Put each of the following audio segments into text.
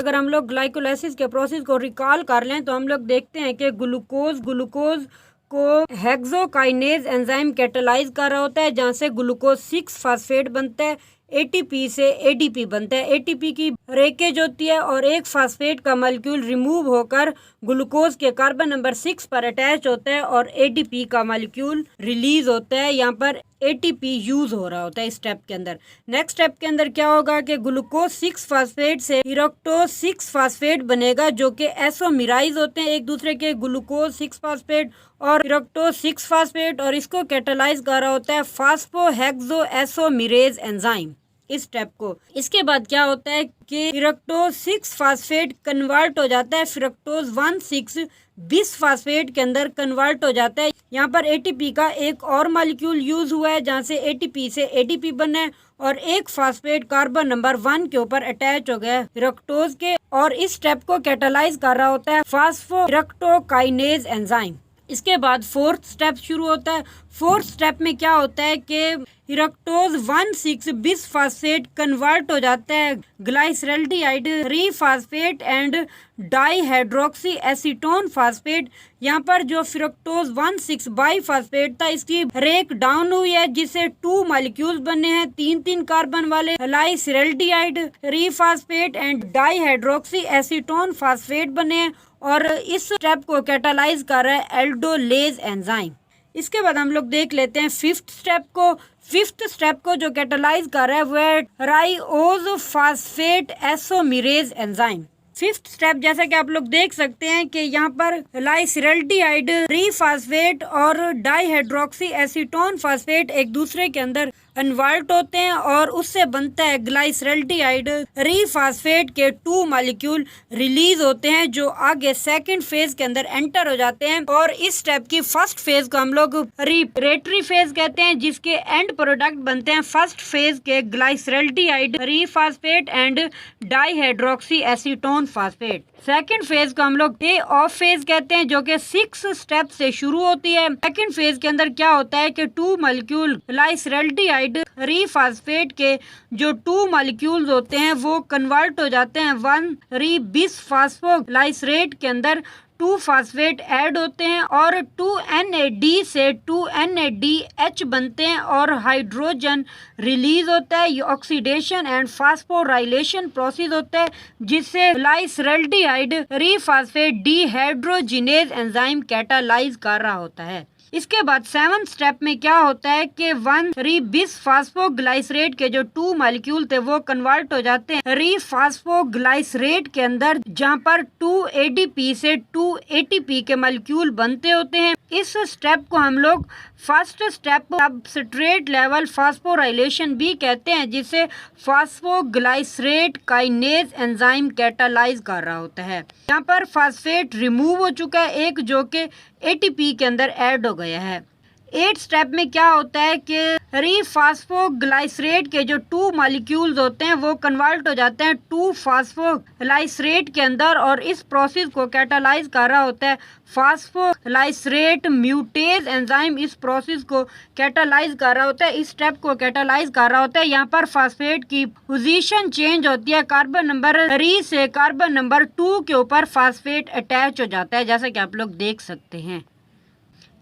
अगर हम लोग ग्लाइकोलाइसिस के प्रोसेस को रिकॉल कर लें तो हम लोग देखते हैं कि ग्लूकोज को हेक्सोकाइनेज एंजाइम कैटालाइज कर रहा होता है, जहाँ से ग्लूकोज 6 फास्फेट बनता है, एटीपी से एडीपी बनता है। एटीपी की ब्रेकेज होती है और एक फास्फेट का मॉलिक्यूल रिमूव होकर ग्लूकोज के कार्बन नंबर 6 पर अटैच होता है और एडीपी का मॉलिक्यूल रिलीज होता है। यहाँ पर एटीपी यूज हो रहा होता है इस स्टेप के अंदर। नेक्स्ट स्टेप के अंदर क्या होगा कि ग्लूकोज 6 फास्फेट से इरेक्टोज 6 फास्फेट बनेगा, जो कि एसोमिराइज होते हैं एक दूसरे के, ग्लूकोज 6 फास्फेट और इरेक्टोज 6 फास्फेट, और इसको कैटालाइज कर रहा होता है फास्फोहेक्सो एसोमिरेज एंजाइम इस स्टेप को। इसके बाद क्या होता है कि इरेक्टोज 6 फास्फेट कन्वर्ट हो जाता है फ्रक्टोज 1,6 बिस फास्फेट के अंदर कन्वर्ट हो जाता है। यहाँ पर एटीपी का एक और मॉलिक्यूल यूज हुआ है, जहाँ से एटीपी से एडीपी बना है और एक फास्फेट कार्बन नंबर 1 के ऊपर अटैच हो गया है इरेक्टोज के, और इस स्टेप को कैटालाइज कर रहा होता है फास्फोइरेक्टोकाइनेज एंजाइम। इसके बाद फोर्थ स्टेप शुरू होता है। फोर्थ स्टेप में क्या होता है कि इरेक्टोज 1,6 बिस फास्फेट कन्वर्ट हो जाता है glyceraldehyde 3 phosphate and dihydroxy acetone phosphate. यहाँ पर जो फ्रक्टोज 1,6 बाई फास्फेट था, इसकी ब्रेक डाउन हुई है, जिससे 2 मॉलिक्यूल्स बने हैं 3-3 कार्बन वाले, glyceraldehyde 3 phosphate and dihydroxy acetone phosphate बने हैं, और इस स्टेप को कैटालाइज कर रहा है एल्डोलेज एंजाइम। इसके बाद हम लोग देख लेते हैं फिफ्थ स्टेप को। फिफ्थ स्टेप को जो कैटालाइज कर रहा है वो है राइओज फास्फेट एसोमिरेज एंजाइम। फिफ्थ स्टेप जैसा कि आप लोग देख सकते हैं कि यहाँ पर ग्लाइसरल्डिहाइड 3 फास्फेट और डाईहाइड्रोक्सी एसीटोन फास्फेट एक दूसरे के अंदर कन्वर्ट होते हैं और उससे बनता है ग्लाइसरल्डिहाइड 3 फास्फेट के 2 मॉलिक्यूल रिलीज होते हैं, जो आगे सेकंड फेज के अंदर एंटर हो जाते हैं। और इस स्टेप की फर्स्ट फेज को हम लोग रिपरेटरी फेज कहते हैं, जिसके एंड प्रोडक्ट बनते हैं फर्स्ट फेज के glyceraldehyde 3 phosphate and dihydroxy acetone phosphate. Second phase को हम लोग डे ऑफ फेज कहते हैं, जो कि 6 स्टेप से शुरू होती है। सेकेंड फेज के अंदर क्या होता है कि 2 मॉलिक्यूल ग्लाइसरल्डिहाइड 3 फास्फेट के जो 2 मॉलिक्यूल्स होते हैं वो कन्वर्ट हो जाते हैं 1,3 बिस फास्फोग्लाइसरेट के अंदर। 2 फास्फेट ऐड होते हैं और 2NAD से 2NADH बनते हैं और हाइड्रोजन रिलीज होता है। ये ऑक्सीडेशन एंड फास्फोराइलेशन प्रोसेस होता है, जिससे glyceraldehyde 3 phosphate dehydrogenase enzyme catalyse कर रहा होता है। इसके बाद 7th स्टेप में क्या होता है कि 1,3 बिस फास्फोग्लाइसरेट के जो 2 मॉलिक्यूल थे वो कन्वर्ट हो जाते हैं 3 फास्फोग्लाइसरेट के अंदर, जहां पर 2 ADP से 2 ATP के मॉलिक्यूल बनते होते हैं। इस स्टेप को हम लोग first step substrate level phosphorylation भी कहते हैं, जिसे फास्फोग्लाइसरेट काइनेज एंजाइम कैटालाइज कर रहा होता है। यहाँ पर फास्फेट रिमूव हो चुका है एक, जो कि ATP के अंदर ऐड हो गया है। 8th स्टेप में क्या होता है कि 3 फास्फोग्लाइसरेट के जो 2 मॉलिक्यूल्स होते हैं वो कन्वर्ट हो जाते हैं 2 फास्फोग्लाइसरेट के अंदर, और इस प्रोसेस को कैटालाइज कर रहा होता है फास्फोग्लाइसरेट म्यूटेज एंजाइम। इस प्रोसेस को कैटालाइज कर रहा होता है, इस स्टेप को कैटालाइज कर रहा होता है। यहाँ पर फास्फेट की पोजीशन चेंज होती है, कार्बन नंबर 3 से कार्बन नंबर 2 के ऊपर फास्फेट अटैच हो जाता है, जैसा कि आप लोग देख सकते हैं।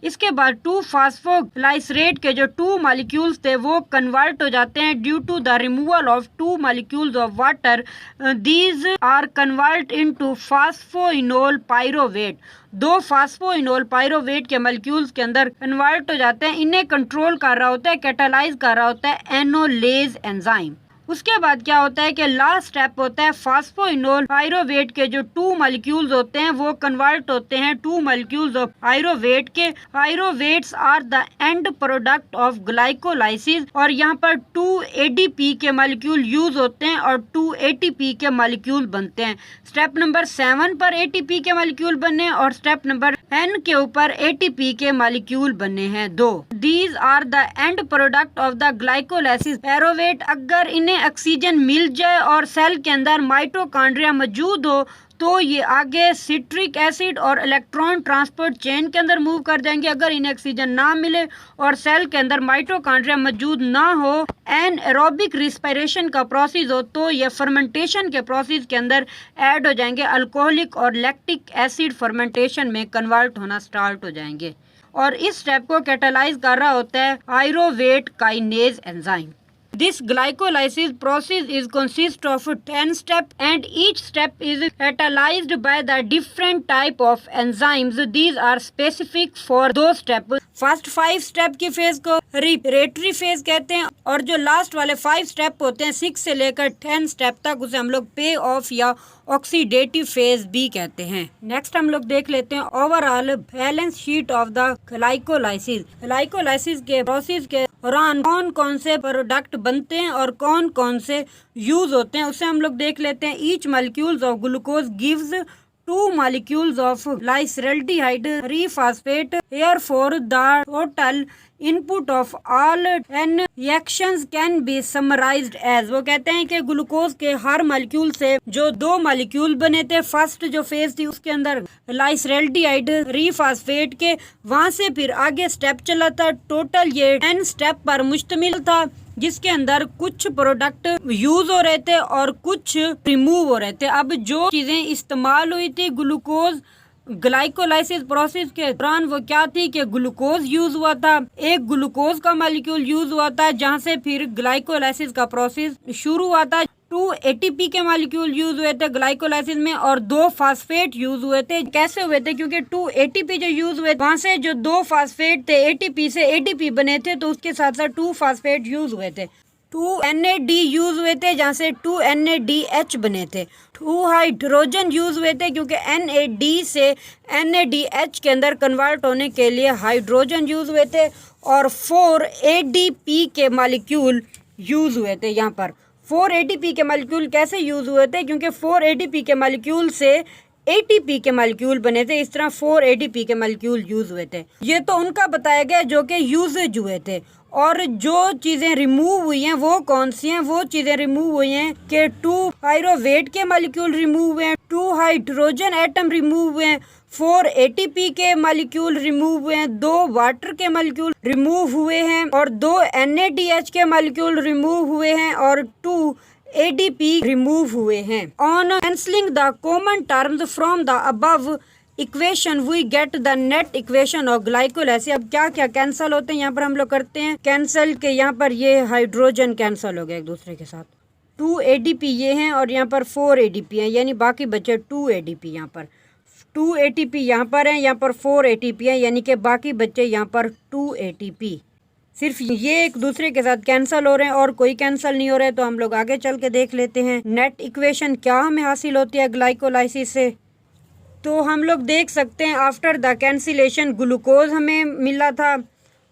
इसके बाद 2 फास्फोग्लाइसरेट के जो 2 मॉलिक्यूल्स थे वो कन्वर्ट हो जाते हैं due to the removal of 2 molecules of water. These are convert into phosphoenol pyruvate. 2 phosphoenol pyruvate के मॉलिक्यूल्स के अंदर कन्वर्ट हो जाते हैं। इन्हें कंट्रोल कर रहा होता है, कैटालाइज कर रहा होता है एनोलेज एंजाइम। उसके बाद क्या होता है कि लास्ट स्टेप होता है फास्फोइनोल पाइरोवेट के जो 2 मॉलिक्यूल्स होते हैं वो कन्वर्ट होते हैं 2 मॉलिक्यूल्स ऑफ पाइरोवेट के। Pyruvates are the end product of glycolysis, और यहाँ पर 2 ADP के मॉलिक्यूल यूज होते हैं और 2 ATP के मॉलिक्यूल बनते हैं। स्टेप नंबर 7 पर ATP के मॉलिक्यूल बने और स्टेप नंबर 10 के ऊपर ATP के मॉलिक्यूल बने हैं 2। These are the end product of the glycolysis. Pyruvate अगर इन्हें ऑक्सीजन मिल जाए और सेल के अंदर माइटोकॉन्ड्रिया मौजूद हो तो ये आगे सिट्रिक एसिड और इलेक्ट्रॉन ट्रांसपोर्ट चेन के अंदर मूव कर जाएंगे। अगर इन्हें ऑक्सीजन ना मिले और सेल के अंदर माइटोकॉन्ड्रिया मौजूद ना हो, एनएरोबिक रिस्पिरेशन का प्रोसेस हो, तो ये फर्मेंटेशन के प्रोसेस के अंदर ऐड हो जाएंगे। अल्कोहलिक और लैक्टिक एसिड फर्मेंटेशन में कन्वर्ट होना स्टार्ट हो जाएंगे और इस स्टेप को कैटालाइज कर रहा होता है pyruvate kinase enzyme. This glycolysis process is consist of 10 steps and each step is catalyzed by the different type of enzymes. These are specific for those steps. First 5 step की phase को रिपरेटरी phase कहते हैं और जो last वाले 5 step होते हैं 6 से लेकर 10 स्टेप तक, उसे हम लोग पे ऑफ या ऑक्सीडेटिव फेज भी कहते हैं। नेक्स्ट हम लोग देख लेते हैं overall balance sheet of the glycolysis. Glycolysis के प्रोसेस के दौरान कौन कौन से प्रोडक्ट बनते हैं और कौन कौन से यूज होते हैं, उसे हम लोग देख लेते हैं। Each molecules of glucose gives 2 molecules of glyceraldehyde 3 phosphate. Therefore, the total input of all 10 reactions can be summarized as, वो कहते हैं कि ग्लूकोज के हर मॉलिक्यूल से जो 2 मॉलिक्यूल बने थे, फर्स्ट जो फेज थी उसके अंदर ग्लाइसरल्डिहाइड 3 फॉस्फेट के, वहां से फिर आगे स्टेप चला था। टोटल ये 10 स्टेप पर मुश्तमिल था जिसके अंदर कुछ प्रोडक्ट यूज हो रहे थे और कुछ रिमूव हो रहे थे। अब जो चीजें इस्तेमाल हुई थी ग्लूकोज ग्लाइकोलाइसिस प्रोसेस के दौरान वो क्या थी कि ग्लूकोज यूज हुआ था, एक ग्लूकोज का मॉलिक्यूल यूज हुआ था जहां से फिर ग्लाइकोलाइसिस का प्रोसेस शुरू हुआ था। 2 ATP के मॉलिक्यूल यूज हुए थे ग्लाइकोलाइसिस में और 2 फास्फेट यूज हुए थे। कैसे हुए थे? क्योंकि 2 ATP जो यूज हुए वहां से जो 2 फास्फेट थे ATP से ADP बने थे, तो उसके साथ साथ 2 फास्फेट यूज हुए थे। 2 NAD यूज हुए थे जहाँ से 2 NADH बने थे। 2 हाइड्रोजन यूज हुए थे क्योंकि NAD से NADH के अंदर कन्वर्ट होने के लिए हाइड्रोजन यूज हुए थे और 4 ADP के मॉलिक्यूल यूज हुए थे। यहाँ पर 4 ADP के मॉलिक्यूल कैसे यूज हुए थे? क्योंकि 4 ADP के मॉलिक्यूल से ATP के मॉलिक्यूल बने थे, इस तरह 4 ADP के मॉलिक्यूल यूज हुए थे। ये तो उनका बताया गया जो कि यूजेज हुए थे। और जो चीज़ें रिमूव हुई हैं वो कौन सी हैं? वो चीज़ें रिमूव हुई हैं कि 2 पायरोवेट के मॉलिक्यूल रिमूव हुए हैं, 2 हाइड्रोजन एटम रिमूव हुए हैं, 4 ATP के मॉलिक्यूल रिमूव हुए हैं, 2 वाटर के मॉलिक्यूल रिमूव हुए हैं और 2 NADH के मॉलिक्यूल रिमूव हुए हैं और 2 ADP रिमूव हुए हैं। On cancelling the common terms from the above equation we get the net equation of glycolysis. अब क्या क्या कैंसिल होते हैं यहाँ पर हम लोग करते हैं कैंसिल के। यहाँ पर ये हाइड्रोजन कैंसिल हो गया एक दूसरे के साथ। 2 ADP ये हैं और यहाँ पर 4 ADP हैं, यानी बाकी बचे 2 ADP। यहाँ पर 2 ATP यहाँ पर हैं, यहाँ पर 4 ATP हैं, यानी कि बाकी बचे यहाँ पर 2 ATP। सिर्फ ये एक दूसरे के साथ कैंसिल हो रहे हैं और कोई कैंसिल नहीं हो रहे। तो हम लोग आगे चल के देख लेते हैं नेट इक्वेशन क्या हमें हासिल होती है ग्लाइकोलाइसिस से। तो हम लोग देख सकते हैं आफ्टर द कैंसिलेशन ग्लूकोज हमें मिला था,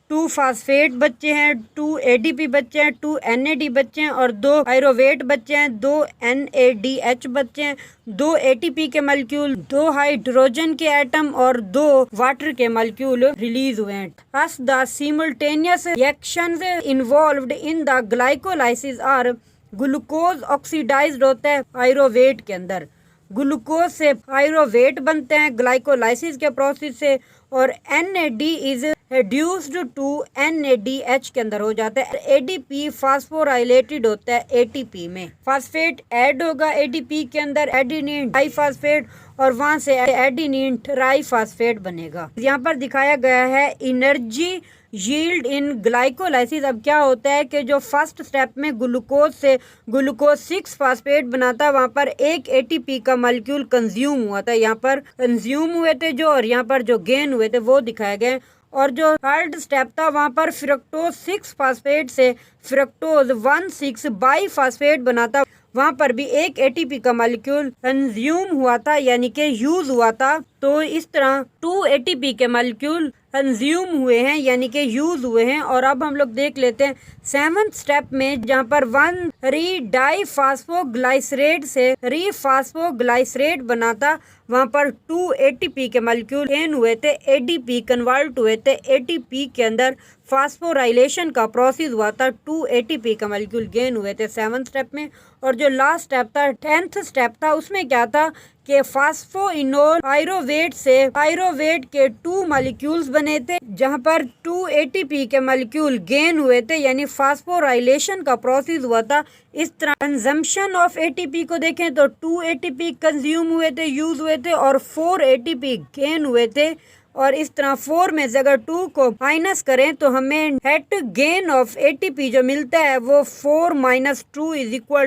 2 फास्फेट बच्चे हैं, 2 ADP बच्चे हैं, 2 NAD बच्चे हैं और 2 पायरोवेट बच्चे हैं, 2 NADH बच्चे हैं, 2 ATP के मॉलिक्यूल, 2 हाइड्रोजन के एटम और 2 वाटर के मॉलिक्यूल रिलीज हुए हैं। Thus the simultaneous reactions involved in the glycolysis are, glucose oxidized होता है पायरोवेट के अंदर, ग्लूकोज से पायरोवेट बनते हैं ग्लाइकोलाइसिस के प्रोसेस से और NAD is reduced to NADH के अंदर हो जाता है। ADP फास्फोराइलेटेड होता है ATP में, फास्फेट ऐड होगा ADP के अंदर, एडिनिन डाइफास्फेट और वहां से एडिनिन ट्राइफास्फेट बनेगा। यहाँ पर दिखाया गया है एनर्जी यील्ड इन ग्लाइकोलाइसिस। अब क्या होता है कि जो फर्स्ट स्टेप में ग्लूकोज से ग्लूकोज 6 फास्फेट बनाता, वहाँ पर एक ATP का मॉलिक्यूल कंज्यूम हुआ था, यहाँ पर कंज्यूम हुए थे जो, और यहाँ पर जो गेन हुए थे वो दिखाए गए। और जो थर्ड स्टेप था वहाँ पर फ्रक्टोज 6 फास्फेट से फ्रक्टोज 1,6 बाई फास्फेट बनाता, वहाँ पर भी एक ATP का मॉलिक्यूल कंज्यूम हुआ था, यानी कि यूज हुआ था। तो इस तरह 2 ATP के मॉलिक्यूल कंज्यूम हुए हैं यानी कि यूज हुए हैं। और अब हम लोग देख लेते हैं 7th स्टेप में, जहाँ पर 1,3 डाइफास्फोग्लाइसरेट से रीफास्फोग्लाइसरेट बनाता, वहाँ पर 2 ATP के मॉलिक्यूल गेन हुए थे, ADP कन्वर्ट हुए थे, ATP के अंदर फास्फोराइलेशन का प्रोसेस हुआ था, 2 ATP का मॉलिक्यूल गेन हुए थे 7th स्टेप में। और जो लास्ट स्टेप था 10th स्टेप था, उसमें क्या था के फास्फोइनोल पायरोवेट से पायरोवेट के 2 मॉलिक्यूल्स बने थे, जहां पर 2 एटीपी के मॉलिक्यूल गेन हुए थे, यानी फास्फोराइलेशन का प्रोसेस हुआ था। इस तरह कंजम्पशन ऑफ एटीपी को देखें तो 2 एटीपी कंज्यूम हुए थे, यूज हुए थे, और 4 एटीपी गेन हुए थे। और इस तरह 4 में से अगर 2 को माइनस करें तो हमें नेट गेन ऑफ एटीपी जो मिलता है वो 4 - 2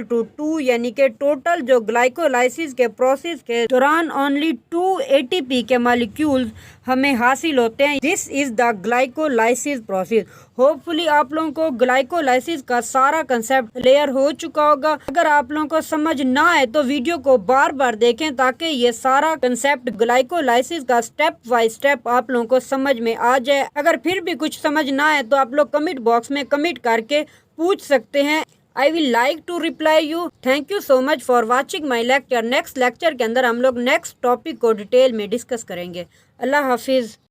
= 2, यानी कि टोटल जो ग्लाइकोलाइसिस के प्रोसेस के दौरान ओनली 2 एटीपी के मॉलिक्यूल्स हमें हासिल होते हैं। This is the glycolysis process. Hopefully आप लोगों को ग्लाइकोलाइसिस का सारा कंसेप्ट क्लियर हो चुका होगा। अगर आप लोगों को समझ ना आए तो वीडियो को बार बार देखें ताकि ये सारा कंसेप्ट ग्लाइकोलाइसिस का स्टेप बाय स्टेप आप लोगों को समझ में आ जाए। अगर फिर भी कुछ समझ ना आए तो आप लोग कमेंट बॉक्स में कमेंट करके पूछ सकते हैं। I will like to reply you. Thank you so much for watching my lecture. Next lecture के अंदर हम लोग नेक्स्ट टॉपिक को डिटेल में डिस्कस करेंगे। अल्लाह हाफिज़।